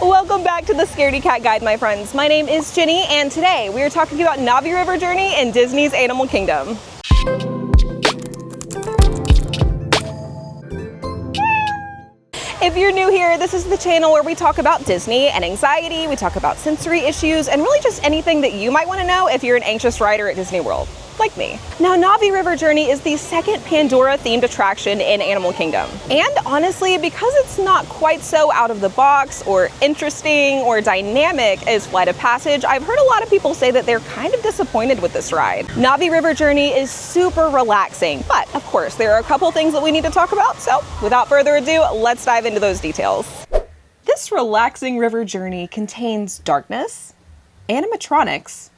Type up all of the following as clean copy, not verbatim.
Welcome back to the Scaredy Cat Guide, my friends. My name is Ginny, and today we are talking about Navi River Journey in Disney's Animal Kingdom. If you're new here, this is the channel where we talk about Disney and anxiety, we talk about sensory issues, and really just anything that you might want to know if you're an anxious rider at Disney World, like me. Now, Navi River Journey is the second Pandora-themed attraction in Animal Kingdom. And honestly, because it's not quite so out of the box or interesting or dynamic as Flight of Passage, I've heard a lot of people say that they're kind of disappointed with this ride. Navi River Journey is super relaxing, but of course, there are a couple things that we need to talk about, so without further ado, let's dive into those details. This relaxing river journey contains darkness, animatronics,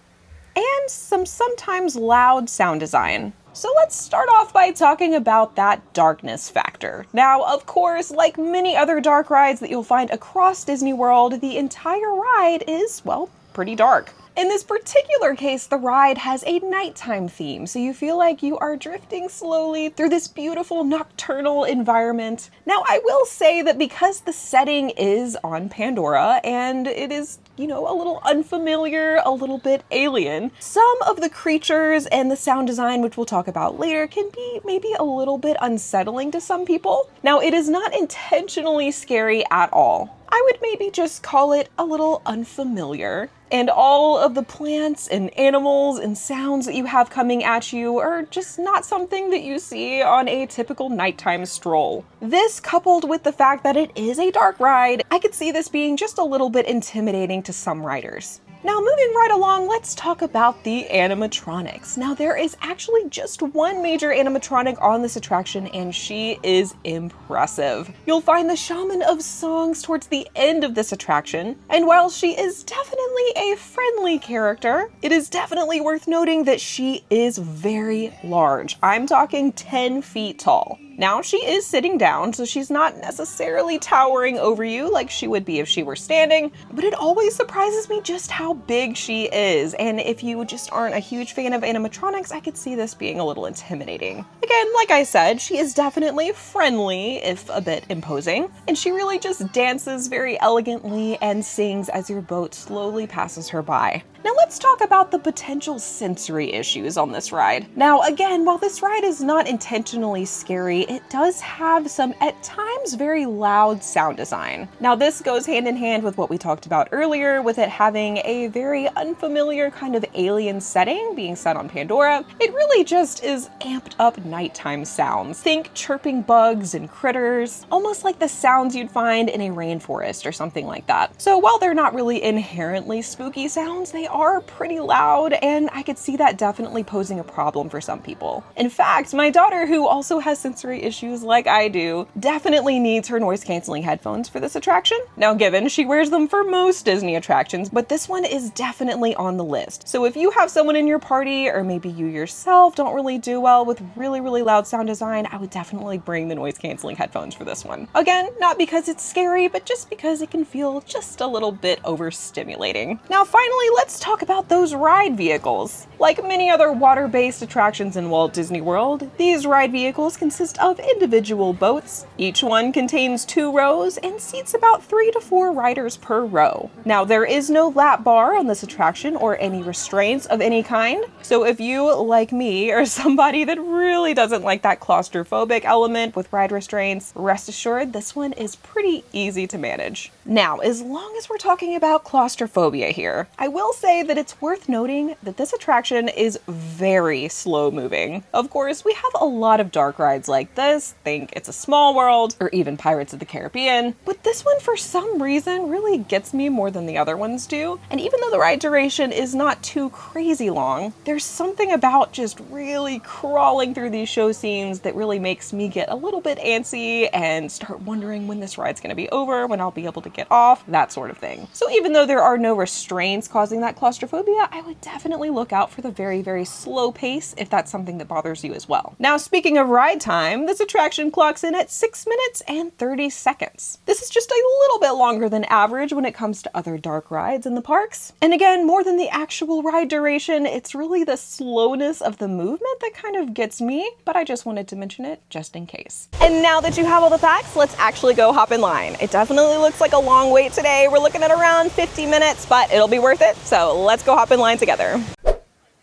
and some sometimes loud sound design. So let's start off by talking about that darkness factor. Now, of course, like many other dark rides that you'll find across Disney World, the entire ride is, well, pretty dark. In this particular case, the ride has a nighttime theme, so you feel like you are drifting slowly through this beautiful nocturnal environment. Now, I will say that because the setting is on Pandora and it is, you know, a little unfamiliar, a little bit alien, some of the creatures and the sound design, which we'll talk about later, can be maybe a little bit unsettling to some people. Now, it is not intentionally scary at all. I would maybe just call it a little unfamiliar. And all of the plants and animals and sounds that you have coming at you are just not something that you see on a typical nighttime stroll. This, coupled with the fact that it is a dark ride, I could see this being just a little bit intimidating to some riders. Now, moving right along, let's talk about the animatronics. Now, there is actually just one major animatronic on this attraction, and she is impressive. You'll find the Shaman of Songs towards the end of this attraction, and while she is definitely a friendly character, it is definitely worth noting that she is very large. I'm talking 10 feet tall. Now, she is sitting down, so she's not necessarily towering over you like she would be if she were standing, but it always surprises me just how big she is, and if you just aren't a huge fan of animatronics, I could see this being a little intimidating. Again, like I said, she is definitely friendly, if a bit imposing, and she really just dances very elegantly and sings as your boat slowly passes her by. Now let's talk about the potential sensory issues on this ride. Now again, while this ride is not intentionally scary, it does have some, at times, very loud sound design. Now this goes hand in hand with what we talked about earlier, with it having a very unfamiliar kind of alien setting being set on Pandora. It really just is amped up nighttime sounds. Think chirping bugs and critters, almost like the sounds you'd find in a rainforest or something like that. So while they're not really inherently spooky sounds, they are pretty loud, and I could see that definitely posing a problem for some people. In fact, my daughter, who also has sensory issues like I do, definitely needs her noise-canceling headphones for this attraction. Now, given she wears them for most Disney attractions, but this one is definitely on the list. So if you have someone in your party, or maybe you yourself don't really do well with really loud sound design, I would definitely bring the noise-canceling headphones for this one. Again, not because it's scary, but just because it can feel just a little bit overstimulating. Now, finally, let's talk about those ride vehicles. Like many other water-based attractions in Walt Disney World, these ride vehicles consist of individual boats. Each one contains 2 rows and seats about 3 to 4 riders per row. Now, there is no lap bar on this attraction or any restraints of any kind, so if you, like me, are somebody that really doesn't like that claustrophobic element with ride restraints, rest assured this one is pretty easy to manage. Now, as long as we're talking about claustrophobia here, I will say that it's worth noting that this attraction is very slow moving. Of course, we have a lot of dark rides like this, think It's a Small World, or even Pirates of the Caribbean, but this one for some reason really gets me more than the other ones do. And even though the ride duration is not too crazy long, there's something about just really crawling through these show scenes that really makes me get a little bit antsy and start wondering when this ride's gonna be over, when I'll be able to get off, that sort of thing. So even though there are no restraints causing that claustrophobia, I would definitely look out for the very, very slow pace if that's something that bothers you as well. Now, speaking of ride time, this attraction clocks in at 6 minutes and 30 seconds. This is just a little bit longer than average when it comes to other dark rides in the parks. And again, more than the actual ride duration, it's really the slowness of the movement that kind of gets me, but I just wanted to mention it just in case. And now that you have all the facts, let's actually go hop in line. It definitely looks like a long wait today. We're looking at around 50 minutes, but it'll be worth it. So let's go hop in line together.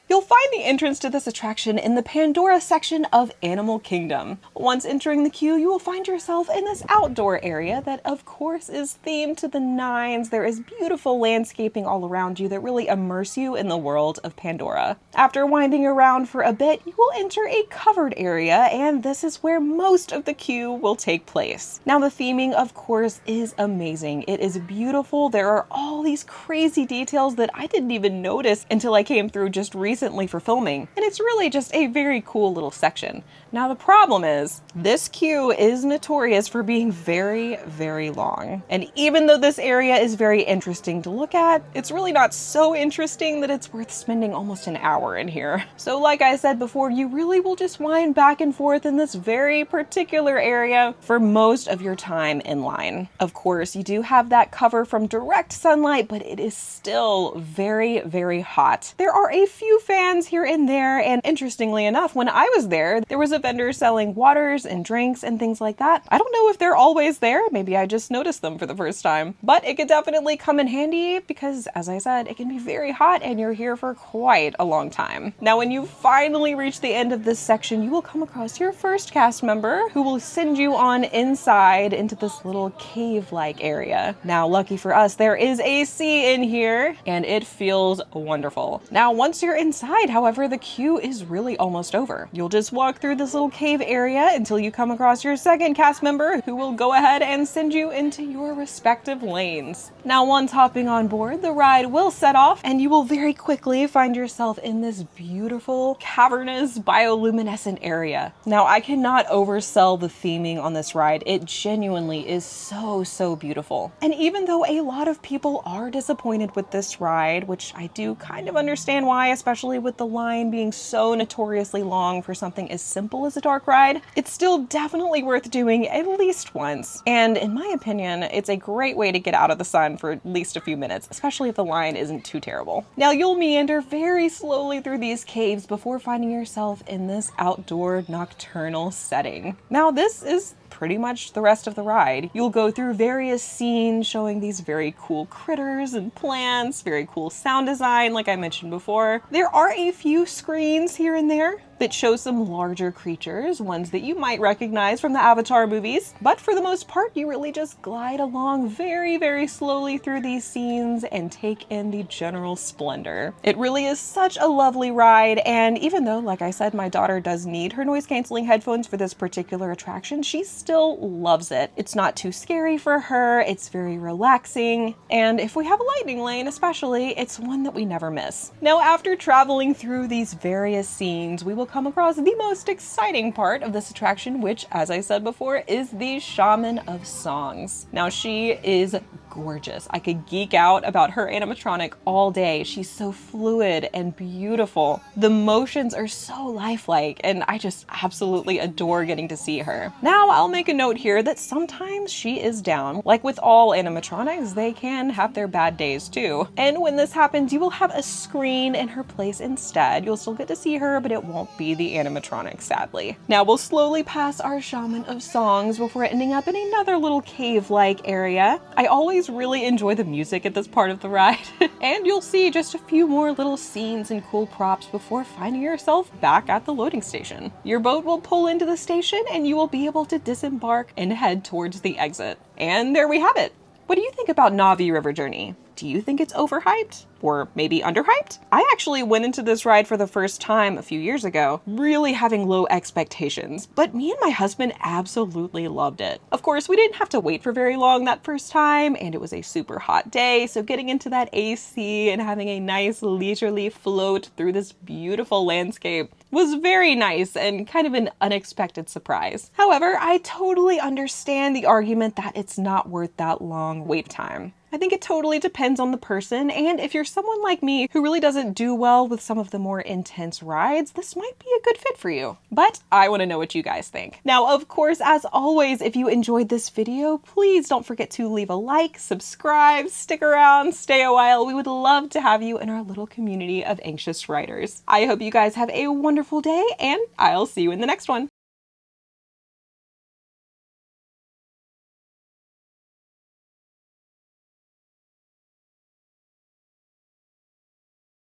You'll find the entrance to this attraction in the Pandora section of Animal Kingdom. Once entering the queue, you will find yourself in this outdoor area that of course is themed to the nines. There is beautiful landscaping all around you that really immerse you in the world of Pandora. After winding around for a bit, you will enter a covered area, and this is where most of the queue will take place. Now, the theming of course is amazing. It is beautiful. There are all these crazy details that I didn't even notice until I came through just recently for filming, and it's really just a very cool little section. Now the problem is, this queue is notorious for being very, very long. And even though this area is very interesting to look at, it's really not so interesting that it's worth spending almost an hour in here. So like I said before, you really will just wind back and forth in this very particular area for most of your time in line. Of course, you do have that cover from direct sunlight, but it is still very, very hot. There are a few fans here and there, and interestingly enough, when I was there was a vendor selling waters and drinks and things like that. I don't know if they're always there, maybe I just noticed them for the first time, but it could definitely come in handy because, as I said, it can be very hot and you're here for quite a long time. Now, when you finally reach the end of this section, you will come across your first cast member who will send you on inside into this little cave-like area. Now, lucky for us, there is AC in here and it feels wonderful. Now, once you're inside, however, the queue is really almost over. You'll just walk through this little cave area until you come across your second cast member who will go ahead and send you into your respective lanes. Now, once hopping on board, the ride will set off and you will very quickly find yourself in this beautiful, cavernous, bioluminescent area. Now, I cannot oversell the theming on this ride. It genuinely is so, so beautiful. And even though a lot of people are disappointed with this ride, which I do kind of understand why, especially with the line being so notoriously long for something as simple as a dark ride, it's still definitely worth doing at least once. And in my opinion, it's a great way to get out of the sun for at least a few minutes, especially if the line isn't too terrible. Now, you'll meander very slowly through these caves before finding yourself in this outdoor nocturnal setting. Now, this is pretty much the rest of the ride. You'll go through various scenes showing these very cool critters and plants, very cool sound design like I mentioned before. There are a few screens here and there that show some larger creatures, ones that you might recognize from the Avatar movies, but for the most part, you really just glide along very, very slowly through these scenes and take in the general splendor. It really is such a lovely ride, and even though, like I said, my daughter does need her noise-canceling headphones for this particular attraction, she still loves it. It's not too scary for her, it's very relaxing, and if we have a lightning lane especially, it's one that we never miss. Now, after traveling through these various scenes, we will come across the most exciting part of this attraction, which, as I said before, is the Shaman of Songs. Now, she is gorgeous. I could geek out about her animatronic all day. She's so fluid and beautiful. The motions are so lifelike, and I just absolutely adore getting to see her. Now, I'll make a note here that sometimes she is down. Like with all animatronics, they can have their bad days too. And when this happens, you will have a screen in her place instead. You'll still get to see her, but it won't be the animatronic, sadly. Now, we'll slowly pass our Shaman of Songs before ending up in another little cave-like area. I always really enjoy the music at this part of the ride. And you'll see just a few more little scenes and cool props before finding yourself back at the loading station. Your boat will pull into the station and you will be able to disembark and head towards the exit. And there we have it. What do you think about Na'vi River Journey? Do you think it's overhyped? Or maybe underhyped? I actually went into this ride for the first time a few years ago, really having low expectations, but me and my husband absolutely loved it. Of course, we didn't have to wait for very long that first time, and it was a super hot day, so getting into that AC and having a nice leisurely float through this beautiful landscape was very nice and kind of an unexpected surprise. However, I totally understand the argument that it's not worth that long wait time. I think it totally depends on the person, and if you're someone like me who really doesn't do well with some of the more intense rides, this might be a good fit for you. But I want to know what you guys think. Now, of course, as always, if you enjoyed this video, please don't forget to leave a like, subscribe, stick around, stay a while. We would love to have you in our little community of anxious riders. I hope you guys have a wonderful day, and I'll see you in the next one.